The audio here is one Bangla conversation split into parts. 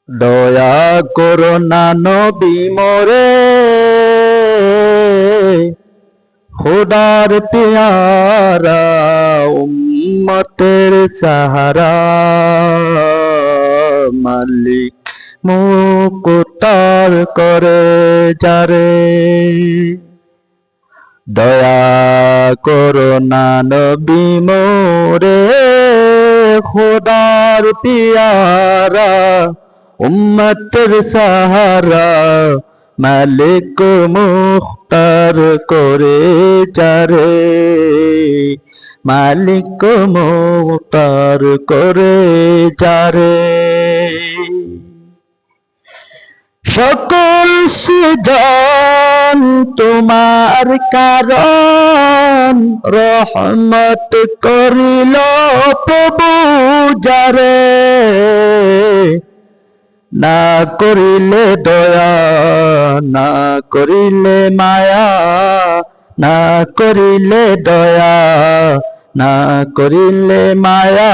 দয়া করো না নবী মোরে, খোদার পেয়ারা উম্মতের সাহারা। মালিক মুকুতার করে যারে, দয়া করো না নবী মোরে, খোদার পেয়ারা উম্মতের সাহারা। মালিক মুখতার করে যারে, মালিক মুখতার করে যারে। সকল সৃজন তোমার কারণ, রহমত করিল প্রভু যারে। না করিলে দয়া, না করিলে মায়া, না করিলে দয়া, না করিলে মায়া।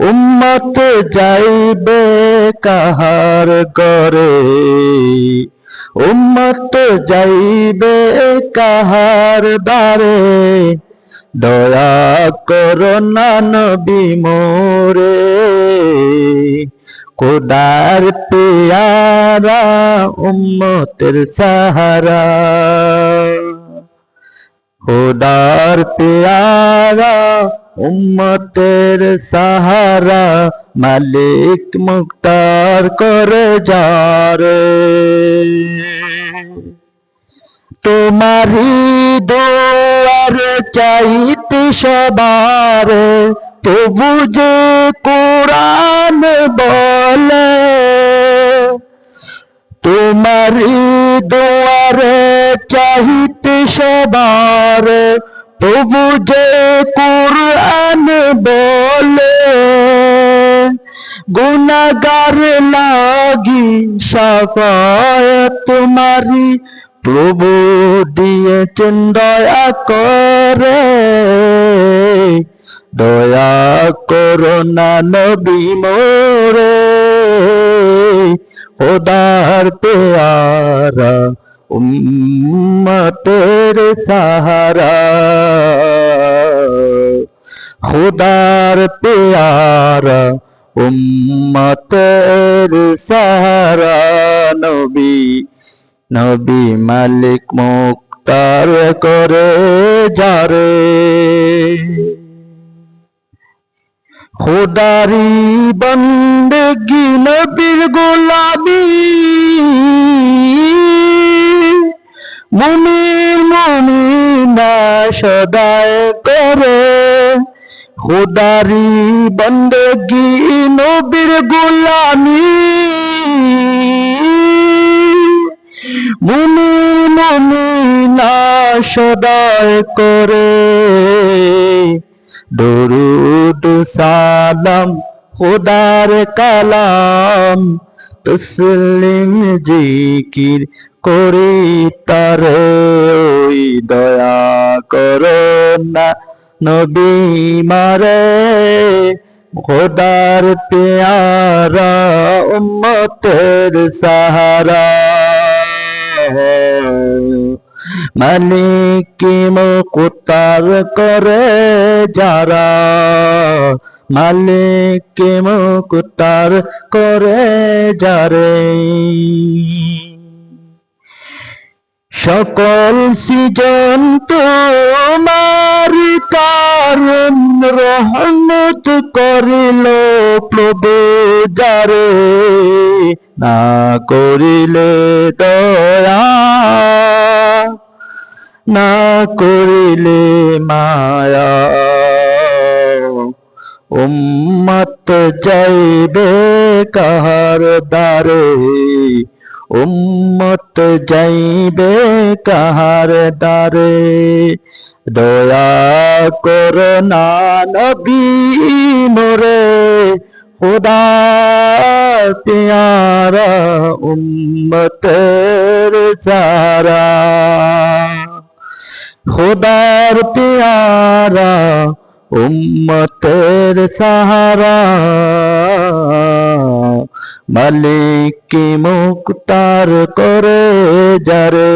উম্মত যাইবে কাহার ঘরে, উম্মত যাইবে কাহার দ্বারে। দয়া করো না নবী মোরে, খোদার পেয়ারা উম্মতের সাহারা। খোদার পেয়ারা উম্মতের সাহারা, মালিক মুখতার করে যারে। তোমারি দুয়ার চাইতে সবারে, প্রভু যে কোরআন বলে। তোমারি দুয়ারে চাইতে সবারে, প্রভু যে কোরআন বলে। গুনাহগার লাগি শাফায়াত তোমারি, প্রভু দিয়েছেন দয়া করে। দয়া করো না নবী মোরে, খোদার পেয়ারা উম্মতের সাহারা। খোদার পেয়ারা উম্মতের সাহারা। নবী নবী মালিক মুখতার করে যারে। খোদারি বন্দেগি নবীর গোলামি, মুমিন মুমিনা সদায় করে। খোদারি বন্দেগি নবীর গোলামি, মুমিন মুমিনা সদায় করে। দরুদ সালাম খোদার কালাম, তসলিম জিকির করি তারে। ওই দয়া করো না নবী মারে, খোদার পেয়ারা উম্মতের সাহারা। মালিক মুখতার করে যারা, মালিক মুখতার করে যারে। সকল সৃজন তোমার কারণ, রহমত করিল প্রভু যারে। না করিলে দয়া, না করিলে মায়া। উম্মত যাইবে কাহার দ্বারে, উম্মত যাইবে কাহার দ্বারে। দয়া করো না নবী মোরে, খোদার পেয়ারা উম্মতের সাহারা। খোদার পেয়ারা উম্মতের সাহারা। মালিক কি মুক্তার করে যারে